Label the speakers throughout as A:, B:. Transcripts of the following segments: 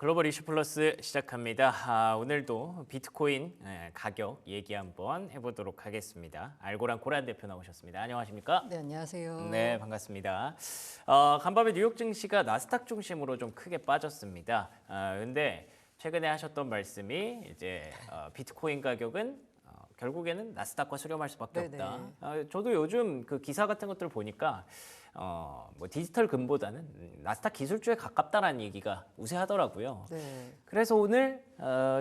A: 글로벌 이슈 플러스 시작합니다. 오늘도 비트코인 가격 얘기 한번 해보도록 하겠습니다. 알고랑 고란 대표 나오셨습니다. 안녕하십니까?
B: 네, 안녕하세요.
A: 네, 반갑습니다. 간밤에 뉴욕 증시가 나스닥 중심으로 좀 크게 빠졌습니다. 근데 최근에 하셨던 말씀이 이제 비트코인 가격은 결국에는 나스닥과 수렴할 수밖에
B: 네네.
A: 없다. 저도 요즘 그 기사 같은 것들 보니까 뭐 디지털 금보다는 나스닥 기술주에 가깝다라는 얘기가 우세하더라고요.
B: 네.
A: 그래서 오늘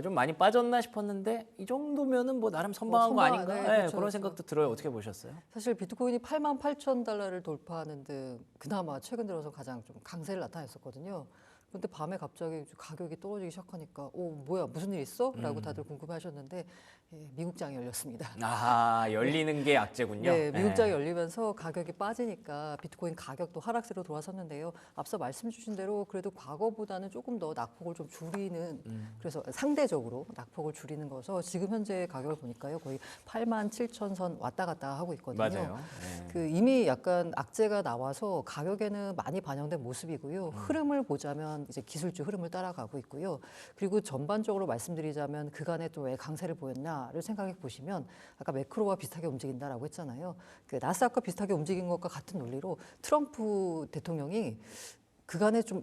A: 좀 많이 빠졌나 싶었는데 이 정도면은 뭐 나름 선방한 거
B: 선방,
A: 아닌가?
B: 네,
A: 네,
B: 그렇죠,
A: 그런
B: 그렇죠.
A: 생각도 들어요. 어떻게 보셨어요?
B: 사실 비트코인이 88,000달러를 돌파하는 등 그나마 최근 들어서 가장 좀 강세를 나타냈었거든요. 근데 밤에 갑자기 가격이 떨어지기 시작하니까 뭐야 무슨 일 있어? 라고 다들 궁금해하셨는데 미국장이 열렸습니다.
A: 열리는 게 악재군요.
B: 네, 미국장이 열리면서 가격이 빠지니까 비트코인 가격도 하락세로 돌아섰는데요. 앞서 말씀 주신 대로 그래도 과거보다는 조금 더 낙폭을 좀 줄이는 그래서 상대적으로 낙폭을 줄이는 거서 지금 현재 가격을 보니까요. 거의 87,000선 왔다 갔다 하고 있거든요.
A: 맞아요.
B: 그 이미 약간 악재가 나와서 가격에는 많이 반영된 모습이고요. 흐름을 보자면 이제 기술주 흐름을 따라가고 있고요. 그리고 전반적으로 말씀드리자면 그간에 또 왜 강세를 보였냐를 생각해 보시면 아까 매크로와 비슷하게 움직인다라고 했잖아요. 그 나스닥과 비슷하게 움직인 것과 같은 논리로 트럼프 대통령이 그간에 좀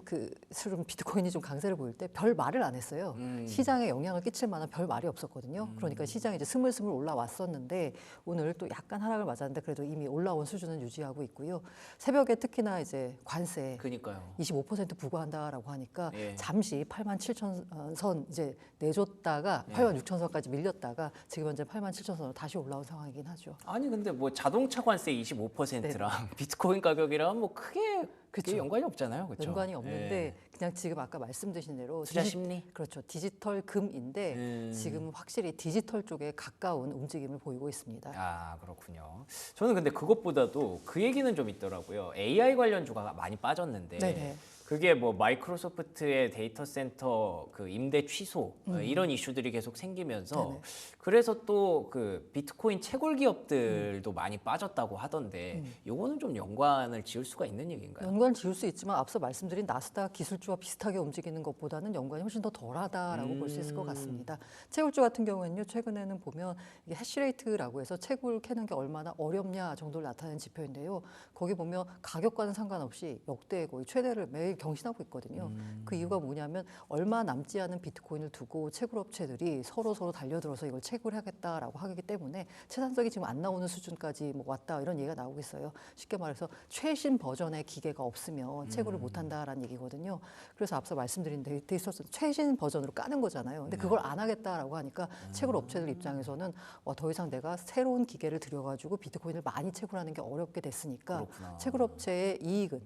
B: 비트코인이 좀 강세를 보일 때 별 말을 안 했어요. 시장에 영향을 끼칠 만한 별 말이 없었거든요. 그러니까 시장이 이제 스물스물 올라왔었는데 오늘 또 약간 하락을 맞았는데 그래도 이미 올라온 수준은 유지하고 있고요. 새벽에 특히나 이제 관세
A: 그니까요.
B: 25% 부과한다라고 하니까
A: 예.
B: 잠시 87,000선 이제 내줬다가 86,000선까지 밀렸다가 지금 현재 87,000선으로 다시 올라온 상황이긴 하죠.
A: 아니 근데 뭐 자동차 관세 25%랑 비트코인 가격이랑 뭐 크게 그게 연관이 없잖아요. 그렇죠?
B: 연관이 없는데 그냥 지금 아까 말씀드린 대로
A: 투자 심리?
B: 그렇죠. 디지털 금인데 지금 확실히 디지털 쪽에 가까운 움직임을 보이고 있습니다.
A: 그렇군요. 저는 근데 그것보다도 그 얘기는 좀 있더라고요. AI 관련 주가가 많이 빠졌는데
B: 네네.
A: 그게 뭐 마이크로소프트의 데이터 센터 그 임대 취소 이런 이슈들이 계속 생기면서
B: 네네.
A: 그래서 또 그 비트코인 채굴 기업들도 많이 빠졌다고 하던데 요거는 좀 연관을 지을 수가 있는 얘기인가요?
B: 연관 지을 수 있지만 앞서 말씀드린 나스닥 기술주와 비슷하게 움직이는 것보다는 연관이 훨씬 더 덜하다라고 볼 수 있을 것 같습니다. 채굴주 같은 경우에는요, 최근에는 보면 이게 해시레이트라고 해서 채굴 캐는 게 얼마나 어렵냐 정도를 나타내는 지표인데요. 거기 보면 가격과는 상관없이 역대 거의 최대를 매일 경신하고 있거든요. 그 이유가 뭐냐면 얼마 남지 않은 비트코인을 두고 채굴업체들이 서로 달려들어서 이걸 채굴하겠다라고 하기 때문에 채산성이 지금 안 나오는 수준까지 뭐 왔다 이런 얘기가 나오고 있어요. 쉽게 말해서 최신 버전의 기계가 없으면 채굴을 못한다라는 얘기거든요. 그래서 앞서 말씀드린 데이터 최신 버전으로 까는 거잖아요. 근데 그걸 안 하겠다라고 하니까 채굴업체들 입장에서는 더 이상 내가 새로운 기계를 들여가지고 비트코인을 많이 채굴하는 게 어렵게 됐으니까
A: 그렇구나.
B: 채굴업체의 이익은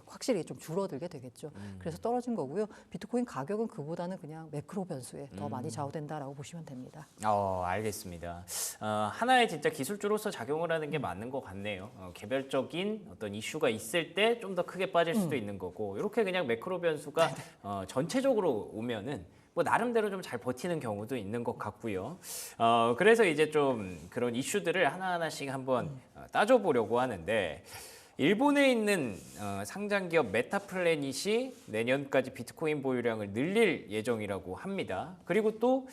B: 확실히 좀 줄어들게 되겠죠. 그래서 떨어진 거고요. 비트코인 가격은 그보다는 그냥 매크로 변수에 더 많이 좌우된다라고 보시면 됩니다.
A: 알겠습니다. 하나의 진짜 기술주로서 작용을 하는 게 맞는 것 같네요. 개별적인 어떤 이슈가 있을 때 좀 더 크게 빠질 수도 있는 거고 이렇게 그냥 매크로 변수가 전체적으로 오면은 뭐 나름대로 좀 잘 버티는 경우도 있는 것 같고요. 그래서 이제 좀 그런 이슈들을 하나하나씩 한번 따져보려고 하는데 일본에 있는 상장 기업 메타플래닛이 내년까지 비트코인 보유량을 늘릴 예정이라고 합니다. 그리고 또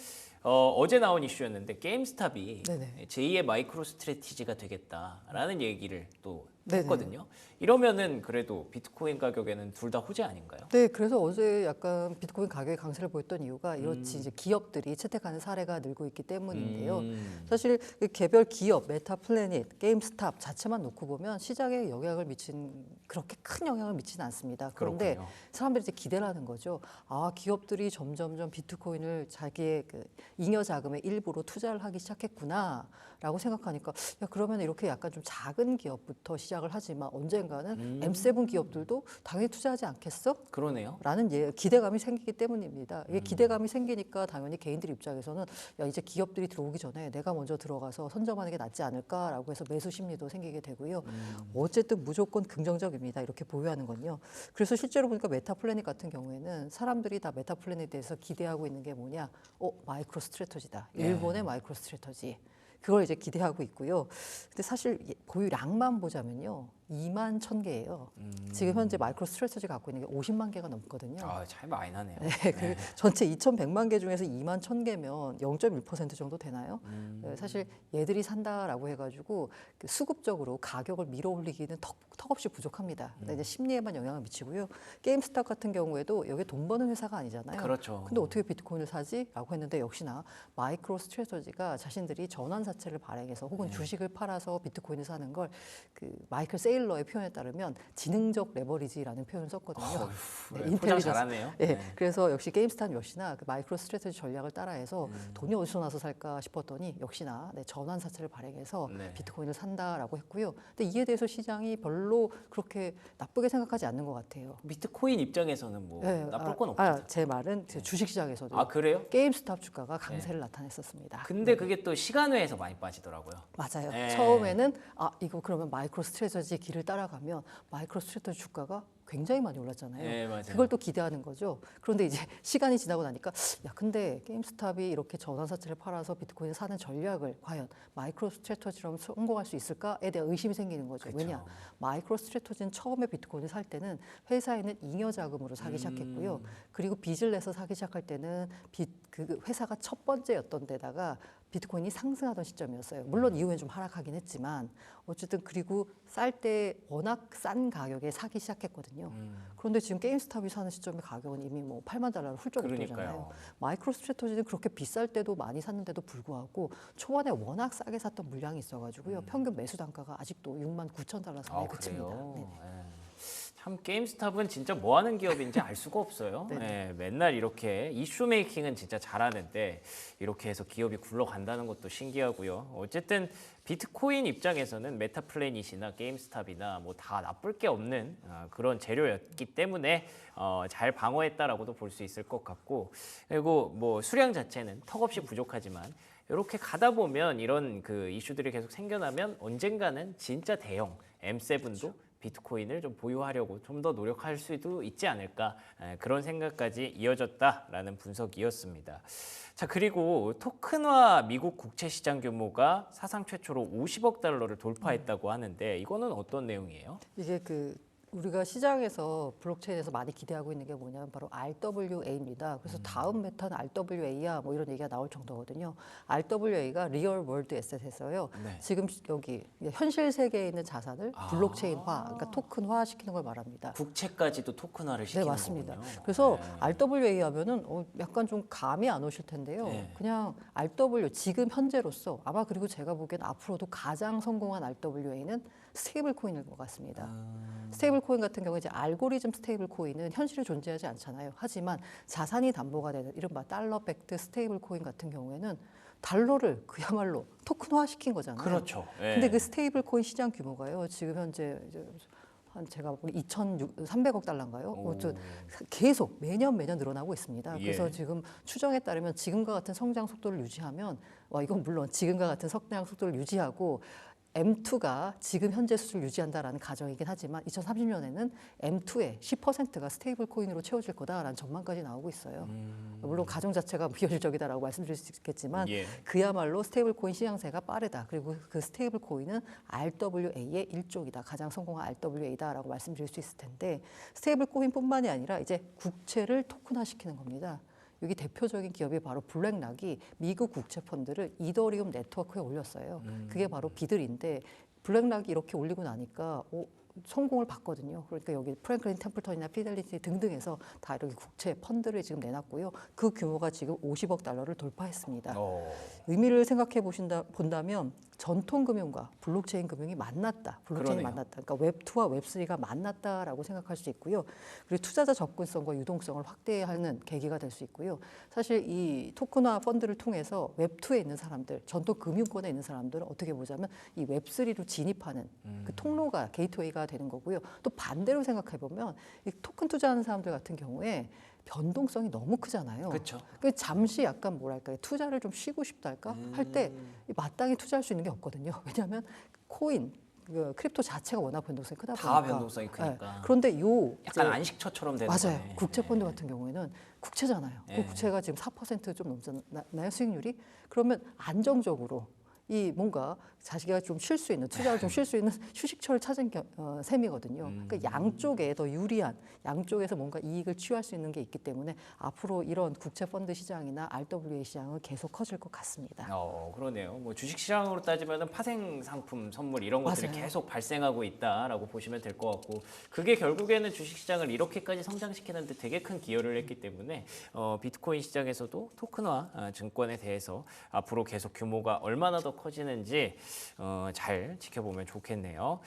A: 어제 나온 이슈였는데 게임스탑이
B: 네네.
A: 제2의 마이크로 스트래티지가 되겠다라는 얘기를 또
B: 네네.
A: 했거든요. 이러면은 그래도 비트코인 가격에는 둘 다 호재 아닌가요?
B: 네, 그래서 어제 약간 비트코인 가격의 강세를 보였던 이유가 이렇지 이제 기업들이 채택하는 사례가 늘고 있기 때문인데요. 사실 그 개별 기업, 메타플래닛, 게임스탑 자체만 놓고 보면 시장에 그렇게 큰 영향을 미치진 않습니다. 그런데
A: 그렇군요.
B: 사람들이 이제 기대를 하는 거죠. 기업들이 점점점 비트코인을 자기의 그 잉여 자금의 일부로 투자를 하기 시작했구나라고 생각하니까 그러면 이렇게 약간 좀 작은 기업부터 시작을 하지만 언젠가는 M7 기업들도 당연히 투자하지 않겠어?
A: 그러네요.
B: 라는 기대감이 생기기 때문입니다. 이게 기대감이 생기니까 당연히 개인들 입장에서는 이제 기업들이 들어오기 전에 내가 먼저 들어가서 선점하는 게 낫지 않을까라고 해서 매수 심리도 생기게 되고요. 어쨌든 무조건 긍정적입니다. 이렇게 보유하는 건요. 그래서 실제로 보니까 메타플래닛 같은 경우에는 사람들이 다 메타플래닛에 대해서 기대하고 있는 게 뭐냐? 마이크로 스트래터지다. 일본의 마이크로 스트래터지. 그걸 이제 기대하고 있고요. 근데 사실 보유량만 보자면요. 2만 1,000개예요. 지금 현재 마이크로 스트래티지가 갖고 있는 게 50만 개가 넘거든요.
A: 아, 차이 많이 나네요.
B: 네, 그 전체 2,100만 개 중에서 2만 1,000개면 0.1% 정도 되나요? 네, 사실 얘들이 산다라고 해가지고 그 수급적으로 가격을 밀어올리기는 턱없이 부족합니다. 근데 이제 심리에만 영향을 미치고요. 게임스탑 같은 경우에도 여기 돈 버는 회사가 아니잖아요.
A: 그렇죠.
B: 근데 어떻게 비트코인을 사지? 라고 했는데 역시나 마이크로 스트래티지가 자신들이 전환사채를 발행해서 혹은 주식을 팔아서 비트코인을 사는 걸 그 마이클 세일러의 표현에 따르면 지능적 레버리지라는 표현을 썼거든요.
A: 포장 잘하네요.
B: 네, 그래서 역시 게임스탑 역시나 그 마이크로 스트래티지 전략을 따라해서 돈이 어디서 나서 살까 싶었더니 역시나 전환사채를 발행해서
A: 네.
B: 비트코인을 산다라고 했고요. 근데 이에 대해서 시장이 별로 그렇게 나쁘게 생각하지 않는 것 같아요.
A: 비트코인 입장에서는 뭐
B: 네,
A: 나쁠 건 없죠.
B: 제 말은 주식시장에서도
A: 아, 그래요?
B: 게임스탑 주가가 강세를 나타냈었습니다.
A: 근데 그게 또 시간외에서 많이 빠지더라고요.
B: 맞아요.
A: 네.
B: 처음에는 이거 그러면 마이크로 스트래티지 길을 따라가면 마이크로 스트래티지 주가가 굉장히 많이 올랐잖아요.
A: 네, 맞아요.
B: 그걸 또 기대하는 거죠. 그런데 이제 시간이 지나고 나니까 야 근데 게임스탑이 이렇게 전환사채를 팔아서 비트코인을 사는 전략을 과연 마이크로 스트래티지처럼 성공할 수 있을까에 대한 의심이 생기는 거죠.
A: 그쵸.
B: 왜냐? 마이크로 스트래티지는 처음에 비트코인을 살 때는 회사에는 잉여 자금으로 사기 시작했고요. 그리고 빚을 내서 사기 시작할 때는 그 회사가 첫 번째였던 데다가 비트코인이 상승하던 시점이었어요. 물론 이후엔 좀 하락하긴 했지만 어쨌든 그리고 쌀 때 워낙 싼 가격에 사기 시작했거든요. 그런데 지금 게임스탑이 사는 시점에 가격은 이미 뭐 8만 달러를 훌쩍
A: 그러니까요.
B: 넘잖아요. 마이크로 스트래티지는 그렇게 비쌀 때도 많이 샀는데도 불구하고 초반에 워낙 싸게 샀던 물량이 있어가지고요. 평균 매수 단가가 아직도 6만 9천 달러 선에 그칩니다.
A: 그래요?
B: 네.
A: 네. 참 게임스탑은 진짜 뭐 하는 기업인지 알 수가 없어요. 네, 맨날 이렇게 이슈 메이킹은 진짜 잘하는데 이렇게 해서 기업이 굴러간다는 것도 신기하고요. 어쨌든 비트코인 입장에서는 메타플래닛이나 게임스탑이나 뭐 다 나쁠 게 없는 그런 재료였기 때문에 잘 방어했다라고도 볼 수 있을 것 같고, 그리고 뭐 수량 자체는 턱없이 부족하지만 이렇게 가다 보면 이런 그 이슈들이 계속 생겨나면 언젠가는 진짜 대형 M7도 비트코인을 좀 보유하려고 좀 더 노력할 수도 있지 않을까, 그런 생각까지 이어졌다라는 분석이었습니다. 자, 그리고 토큰화 미국 국채 시장 규모가 사상 최초로 50억 달러를 돌파했다고 하는데 이거는 어떤 내용이에요?
B: 이게 우리가 시장에서 블록체인에서 많이 기대하고 있는 게 뭐냐면 바로 RWA입니다. 그래서 다음 메타는 RWA야 뭐 이런 얘기가 나올 정도거든요. RWA가 리얼 월드 에셋에서요.
A: 네.
B: 지금 여기 현실 세계에 있는 자산을 블록체인화, 그러니까 토큰화 시키는 걸 말합니다.
A: 국채까지도 토큰화를 시키는
B: 네, 맞습니다.
A: 거군요.
B: 그래서
A: 네.
B: RWA 하면은 약간 좀 감이 안 오실 텐데요.
A: 네.
B: 그냥 RW 지금 현재로서 아마 그리고 제가 보기엔 앞으로도 가장 성공한 RWA는 스테이블 코인일 것 같습니다. 스테이블 코인 같은 경우 이제 알고리즘 스테이블 코인은 현실에 존재하지 않잖아요. 하지만 자산이 담보가 되는 이른바 달러 백드 스테이블 코인 같은 경우에는 달러를 그야말로 토큰화 시킨 거잖아요.
A: 그렇죠. 예.
B: 근데 그 스테이블 코인 시장 규모가요. 지금 현재 이제 한 제가 보기 2,300억 달러인가요? 아무튼 계속 매년 늘어나고 있습니다.
A: 예.
B: 그래서 지금 추정에 따르면 지금과 같은 성장 속도를 유지하면 이건 물론 지금과 같은 성장 속도를 유지하고 M2가 지금 현재 수준을 유지한다라는 가정이긴 하지만 2030년에는 M2의 10%가 스테이블 코인으로 채워질 거다라는 전망까지 나오고 있어요. 물론 가정 자체가 비현실적이다라고 말씀드릴 수 있겠지만
A: 예.
B: 그야말로 스테이블 코인 시장세가 빠르다. 그리고 그 스테이블 코인은 RWA의 일종이다. 가장 성공한 RWA다라고 말씀드릴 수 있을 텐데 스테이블 코인뿐만이 아니라 이제 국채를 토큰화시키는 겁니다. 여기 대표적인 기업이 바로 블랙락이 미국 국채 펀드를 이더리움 네트워크에 올렸어요. 그게 바로 비들인데 블랙락이 이렇게 올리고 나니까 성공을 봤거든요. 그러니까 여기 프랭클린 템플턴이나 피델리티 등등에서 다 이렇게 국채 펀드를 지금 내놨고요. 그 규모가 지금 50억 달러를 돌파했습니다. 의미를 생각해 본다면 전통 금융과 블록체인 금융이 만났다. 블록체인이
A: 그러네요.
B: 만났다. 그러니까 웹2와 웹3가 만났다라고 생각할 수 있고요. 그리고 투자자 접근성과 유동성을 확대하는 계기가 될 수 있고요. 사실 이 토큰화 펀드를 통해서 웹2에 있는 사람들, 전통 금융권에 있는 사람들은 어떻게 보자면 이 웹3로 진입하는 그 통로가 게이트웨이가 되는 거고요. 또 반대로 생각해 보면 이 토큰 투자하는 사람들 같은 경우에 변동성이 너무 크잖아요.
A: 그렇죠.
B: 그 잠시 약간 뭐랄까요, 투자를 좀 쉬고 싶달까 할 때 마땅히 투자할 수 있는 게 없거든요. 왜냐하면 코인, 크립토 자체가 워낙 변동성이 크다 보니까.
A: 다 변동성이 크니까.
B: 네. 그런데
A: 약간 안식처처럼 되는
B: 맞아요.
A: 거네.
B: 국채 펀드 같은 경우에는 국채잖아요.
A: 네.
B: 그 국채가 지금 4% 좀 넘잖아요, 수익률이. 그러면 안정적으로 이 뭔가 자기가 좀 쉴 수 있는 투자를 좀 쉴 수 있는 휴식처를 찾은 셈이거든요. 그러니까 양쪽에 더 유리한 양쪽에서 뭔가 이익을 취할 수 있는 게 있기 때문에 앞으로 이런 국채 펀드 시장이나 RWA 시장은 계속 커질 것 같습니다.
A: 그러네요. 뭐 주식 시장으로 따지면은 파생 상품 선물 이런 것들이
B: 맞아요.
A: 계속 발생하고 있다라고 보시면 될 것 같고 그게 결국에는 주식 시장을 이렇게까지 성장시키는데 되게 큰 기여를 했기 때문에 비트코인 시장에서도 토큰화 증권에 대해서 앞으로 계속 규모가 얼마나 더 커지는지 잘 지켜보면 좋겠네요.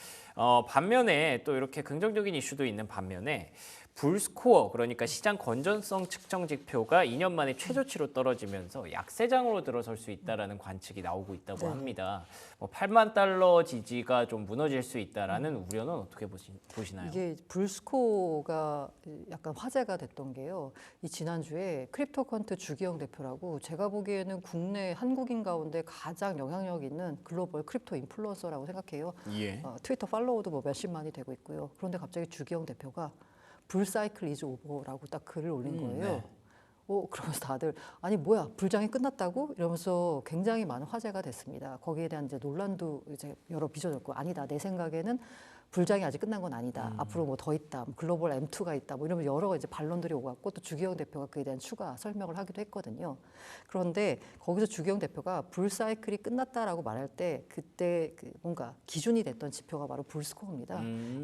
A: 반면에 또 이렇게 긍정적인 이슈도 있는 반면에 불스코어 그러니까 시장 건전성 측정 지표가 2년 만에 최저치로 떨어지면서 약세장으로 들어설 수 있다라는 관측이 나오고 있다고
B: 네.
A: 합니다. 뭐 8만 달러 지지가 좀 무너질 수 있다라는 우려는 어떻게 보시나요?
B: 이게 불스코어가 약간 화제가 됐던 게요. 이 지난주에 크립토컨트 주기영 대표라고 제가 보기에는 국내 한국인 가운데 가장 영향력 있는 글로벌 크립토 인플루언서라고 생각해요.
A: 예.
B: 트위터 팔로워도 뭐 몇십만이 되고 있고요. 그런데 갑자기 주기영 대표가 불사이클 이즈 오버라고 딱 글을 올린 거예요.
A: 네.
B: 그러면서 다들 아니 뭐야 불장이 끝났다고 이러면서 굉장히 많은 화제가 됐습니다. 거기에 대한 이제 논란도 이제 여러 빚어졌고 아니다 내 생각에는 불장이 아직 끝난 건 아니다. 앞으로 뭐 더 있다. 뭐 글로벌 M2가 있다. 뭐 이러면 여러 이제 반론들이 오갔고 또 주기영 대표가 그에 대한 추가 설명을 하기도 했거든요. 그런데 거기서 주기영 대표가 불사이클이 끝났다라고 말할 때 그때 그 뭔가 기준이 됐던 지표가 바로 불스코어입니다.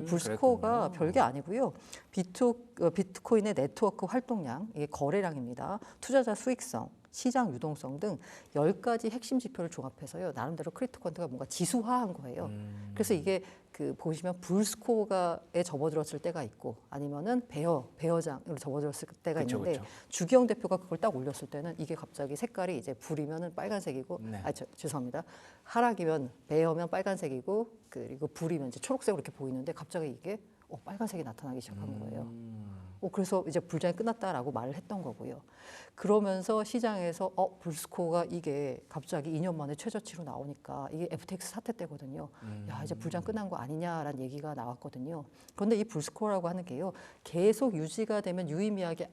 B: 불스코어가
A: 그랬군요.
B: 별게 아니고요. 비트코인의 네트워크 활동량, 이게 거래량입니다. 투자자 수익성, 시장 유동성 등 10가지 핵심 지표를 종합해서요. 나름대로 크립토컨트가 뭔가 지수화한 거예요. 그래서 이게 그 보시면 불스코어가에 접어들었을 때가 있고 아니면은 베어장으로 접어들었을 때가
A: 그쵸,
B: 있는데
A: 그쵸.
B: 주기영 대표가 그걸 딱 올렸을 때는 이게 갑자기 색깔이 이제 불이면은 빨간색이고
A: 네.
B: 죄송합니다. 하락이면 베어면 빨간색이고 그리고 불이면 이제 초록색으로 이렇게 보이는데 갑자기 이게 빨간색이 나타나기 시작한 거예요. 그래서 이제 불장이 끝났다라고 말을 했던 거고요. 그러면서 시장에서 불스코어가 이게 갑자기 2년 만에 최저치로 나오니까 이게 FTX 사태 때거든요. 야 이제 불장 끝난 거 아니냐라는 얘기가 나왔거든요. 그런데 이 불스코어라고 하는 게요. 계속 유지가 되면 유의미하게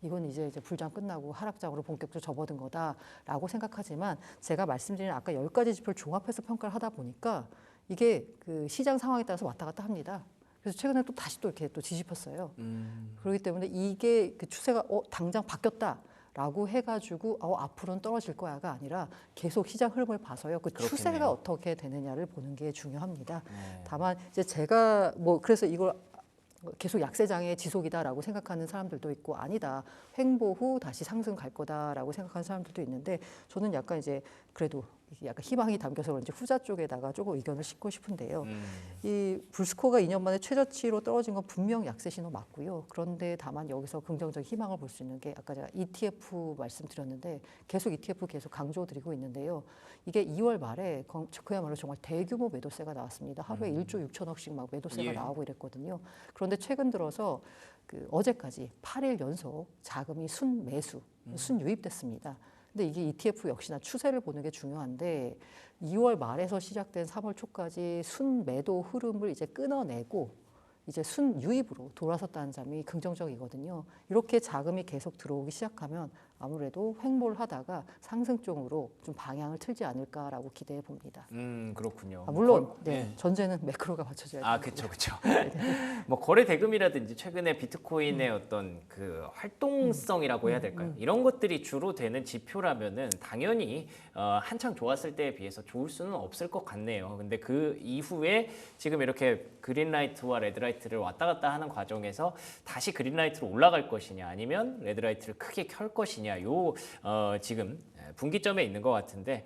B: 이건 이제 불장 끝나고 하락장으로 본격적으로 접어든 거다라고 생각하지만 제가 말씀드린 아까 10가지 지표를 종합해서 평가를 하다 보니까 이게 그 시장 상황에 따라서 왔다 갔다 합니다. 그래서 최근에 또 다시 또 이렇게 또 뒤집혔어요. 그렇기 때문에 이게 그 추세가 당장 바뀌었다라고 해가지고 앞으로는 떨어질 거야가 아니라 계속 시장 흐름을 봐서요. 그
A: 그렇겠네요.
B: 추세가 어떻게 되느냐를 보는 게 중요합니다.
A: 네.
B: 다만 이제 제가 뭐 그래서 이걸 계속 약세장의 지속이다라고 생각하는 사람들도 있고 아니다. 횡보 후 다시 상승 갈 거다라고 생각하는 사람들도 있는데 저는 약간 이제 그래도 이게 약간 희망이 담겨서 그런지 후자 쪽에다가 조금 의견을 싣고 싶은데요. 이 불스코어가 2년 만에 최저치로 떨어진 건 분명 약세 신호 맞고요. 그런데 다만 여기서 긍정적인 희망을 볼 수 있는 게 아까 제가 ETF 말씀드렸는데 계속 ETF 계속 강조드리고 있는데요. 이게 2월 말에 그야말로 정말 대규모 매도세가 나왔습니다. 하루에 1조 6천억씩 막 매도세가
A: 예.
B: 나오고 이랬거든요. 그런데 최근 들어서 그 어제까지 8일 연속 자금이 순매수, 순유입됐습니다. 근데 이게 ETF 역시나 추세를 보는 게 중요한데 2월 말에서 시작된 3월 초까지 순매도 흐름을 이제 끊어내고 이제 순유입으로 돌아섰다는 점이 긍정적이거든요. 이렇게 자금이 계속 들어오기 시작하면 아무래도 횡보를 하다가 상승 쪽으로 좀 방향을 틀지 않을까라고 기대해 봅니다.
A: 그렇군요.
B: 물론
A: 네.
B: 전제는 매크로가 받쳐줘야 돼요.
A: 그렇죠. 뭐 거래 대금이라든지 최근에 비트코인의 어떤 그 활동성이라고 해야 될까요? 이런 것들이 주로 되는 지표라면은 당연히 한창 좋았을 때에 비해서 좋을 수는 없을 것 같네요. 근데 그 이후에 지금 이렇게 그린라이트와 레드라이트를 왔다 갔다 하는 과정에서 다시 그린라이트로 올라갈 것이냐 아니면 레드라이트를 크게 켤 것이냐 요 지금 분기점에 있는 것 같은데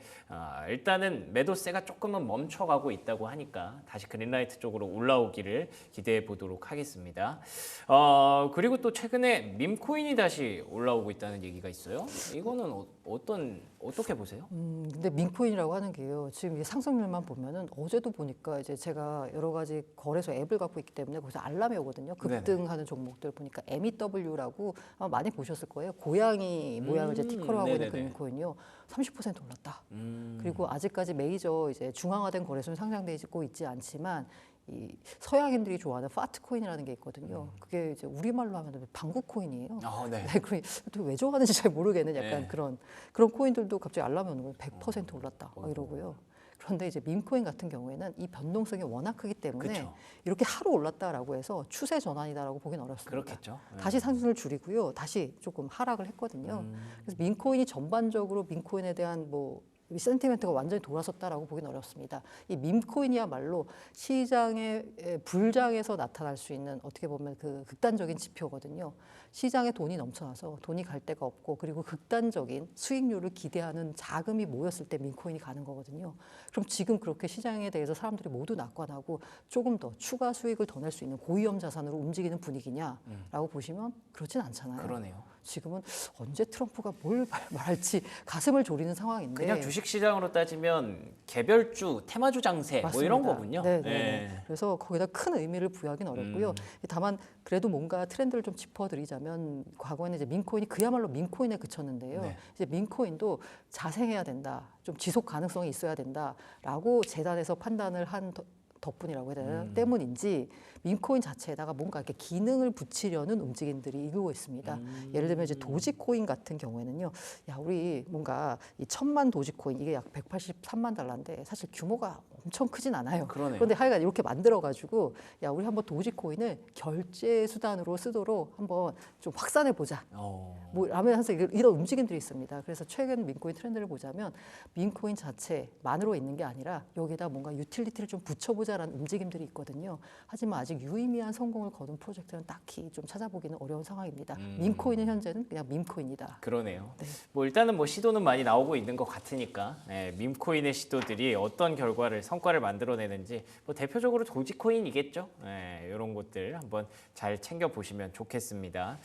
A: 일단은 매도세가 조금은 멈춰가고 있다고 하니까 다시 그린라이트 쪽으로 올라오기를 기대해 보도록 하겠습니다. 그리고 또 최근에 밈코인이 다시 올라오고 있다는 얘기가 있어요. 이거는 어떻게 보세요?
B: 근데 민코인이라고 하는 게요. 지금 이 상승률만 보면은 어제도 보니까 이제 제가 여러 가지 거래소 앱을 갖고 있기 때문에 거기서 알람이 오거든요. 급등하는 종목들 보니까 MEW라고 아마 많이 보셨을 거예요. 고양이 모양을 이제 티커로 하고 있는 그
A: 네네네.
B: 민코인이요. 30% 올랐다. 그리고 아직까지 메이저 이제 중앙화된 거래소는 상장되고 있지 않지만 이 서양인들이 좋아하는 파트 코인이라는 게 있거든요. 그게 이제 우리말로 하면 방구 코인이에요.
A: 네.
B: 네, 왜 좋아하는지 잘 모르겠는 약간
A: 네.
B: 그런 코인들도 갑자기 알람이 오는 거예요. 100% 올랐다 막 이러고요. 그런데 이제 밈코인 같은 경우에는 이 변동성이 워낙 크기 때문에
A: 그쵸.
B: 이렇게 하루 올랐다라고 해서 추세 전환이다라고 보기는 어렵습니다.
A: 그렇겠죠. 네.
B: 다시 상승을 줄이고요. 다시 조금 하락을 했거든요. 그래서 민코인이 전반적으로 민코인에 대한 뭐 센티멘트가 완전히 돌아섰다라고 보기는 어렵습니다. 이 밈코인이야말로 시장의 불장에서 나타날 수 있는 어떻게 보면 그 극단적인 지표거든요. 시장에 돈이 넘쳐나서 돈이 갈 데가 없고 그리고 극단적인 수익률을 기대하는 자금이 모였을 때 밈코인이 가는 거거든요. 그럼 지금 그렇게 시장에 대해서 사람들이 모두 낙관하고 조금 더 추가 수익을 더 낼 수 있는 고위험 자산으로 움직이는 분위기냐라고 보시면 그렇진 않잖아요.
A: 그러네요.
B: 지금은 언제 트럼프가 뭘 말할지 가슴을 졸이는 상황인데
A: 그냥 주식 시장으로 따지면 개별주, 테마주 장세 뭐 이런
B: 맞습니다.
A: 거군요.
B: 네,
A: 네.
B: 네. 그래서 거기다 큰 의미를 부여하기는 어렵고요. 다만 그래도 뭔가 트렌드를 좀 짚어드리자면 과거에는 이제 민코인이 그야말로 민코인에 그쳤는데요.
A: 네.
B: 이제 민코인도 자생해야 된다, 좀 지속 가능성이 있어야 된다라고 재단에서 판단을 한 덕분이라고 해야 되나 때문인지 민코인 자체에다가 뭔가 이렇게 기능을 붙이려는 움직임들이 일고 있습니다. 예를 들면 이제 도지코인 같은 경우에는요, 야 우리 뭔가 이 1,000만 도지코인 이게 약 183만 달러인데 사실 규모가 엄청 크진 않아요.
A: 그러네요.
B: 그런데 하여간 이렇게 만들어가지고 야 우리 한번 도지코인을 결제 수단으로 쓰도록 한번 좀 확산해 보자. 뭐 라면 항상 이런 움직임들이 있습니다. 그래서 최근 민코인 트렌드를 보자면 민코인 자체만으로 있는 게 아니라 여기다 뭔가 유틸리티를 좀 붙여보자라는 움직임들이 있거든요. 하지만 아직 유의미한 성공을 거둔 프로젝트는 딱히 좀 찾아보기는 어려운 상황입니다. 민코인은 현재는 그냥 밈코인이다.
A: 그러네요.
B: 네.
A: 뭐 일단은 뭐 시도는 많이 나오고 있는 것 같으니까 밈코인의 시도들이 어떤 성과를 만들어내는지 뭐 대표적으로 도지코인이겠죠. 이런 것들 한번 잘 챙겨 보시면 좋겠습니다.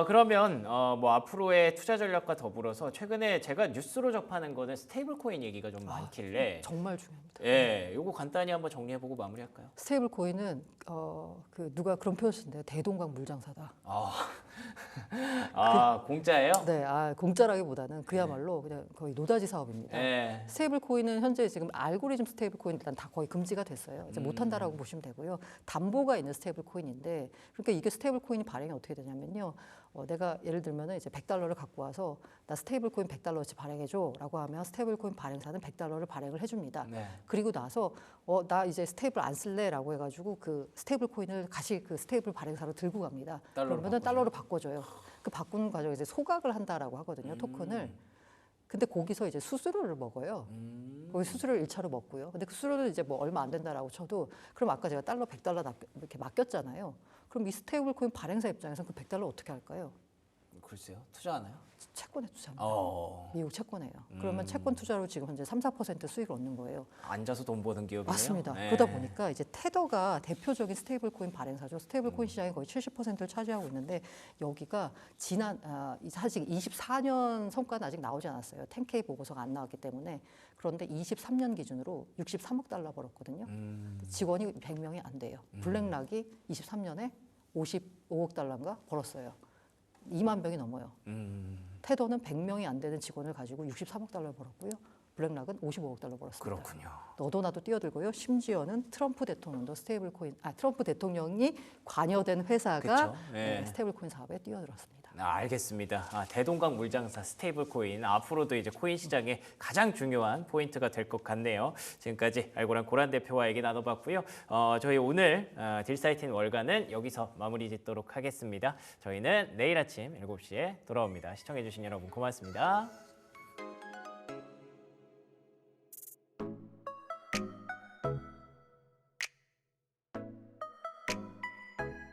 A: 그러면 뭐 앞으로의 투자 전략과 더불어서 최근에 제가 뉴스로 접하는 거는 스테이블 코인 얘기가 좀 많길래
B: 정말 중요합니다.
A: 요거 간단히 한번 정리해보고 마무리할까요?
B: 스테이블 코인은 그 누가 그런 표현 쓰는데요. 대동강 물장사다.
A: 공짜예요?
B: 네, 공짜라기보다는 그야말로 그냥 거의 노다지 사업입니다.
A: 네.
B: 스테이블 코인은 현재 지금 알고리즘 스테이블 코인 일단 다 거의 금지가 됐어요. 이제 못한다라고 보시면 되고요. 담보가 있는 스테이블 코인인데, 그러니까 이게 스테이블 코인이 발행이 어떻게 되냐면요. 내가 예를 들면은 이제 $100를 갖고 와서 나 스테이블 코인 $100어치 발행해줘라고 하면 스테이블 코인 발행사는 $100를 발행을 해줍니다.
A: 네.
B: 그리고 나서 나 이제 스테이블 안 쓸래라고 해가지고 그 스테이블 코인을 다시 그 스테이블 발행사로 들고 갑니다. 그러면은 달러로 바꿔줘요. 그 바꾸는 과정에 이제 소각을 한다라고 하거든요. 토큰을. 근데 거기서 이제 수수료를 먹어요. 거기 수수료를 1차로 먹고요. 근데 그 수수료는 이제 뭐 얼마 안 된다라고 쳐도 그럼 아까 제가 달러 $100 이렇게 맡겼잖아요. 그럼 이 스테이블 코인 발행사 입장에서는 그 $100 어떻게 할까요?
A: 글쎄요. 투자하나요?
B: 채권에 투자합니다.
A: 어.
B: 미국 채권이에요. 그러면 채권 투자로 지금 현재 3~4% 수익을 얻는 거예요.
A: 앉아서 돈 버는 기업이네요.
B: 맞습니다.
A: 네.
B: 그러다 보니까 이제 테더가 대표적인 스테이블 코인 발행사죠. 스테이블 코인 시장이 거의 70%를 차지하고 있는데 여기가 사실 24년 성과는 아직 나오지 않았어요. 10K 보고서가 안 나왔기 때문에. 그런데 23년 기준으로 63억 달러 벌었거든요. 직원이 100명이 안 돼요. 블랙락이 23년에 55억 달러인가 벌었어요. 2만 명이 넘어요. 테더는 100명이 안 되는 직원을 가지고 63억 달러를 벌었고요. 블랙락은 55억 달러 벌었습니다.
A: 그렇군요.
B: 너도 나도 뛰어들고요. 심지어는 트럼프 대통령도 트럼프 대통령이 관여된 회사가
A: 그쵸? 네.
B: 스테이블 코인 사업에 뛰어들었습니다.
A: 알겠습니다. 대동강 물장사 스테이블 코인 앞으로도 이제 코인 시장의 가장 중요한 포인트가 될 것 같네요. 지금까지 알고란 고란 대표와 얘기 나눠봤고요. 저희 오늘 딜사이팅 월간은 여기서 마무리 짓도록 하겠습니다. 저희는 내일 아침 7시에 돌아옵니다. 시청해주신 여러분 고맙습니다.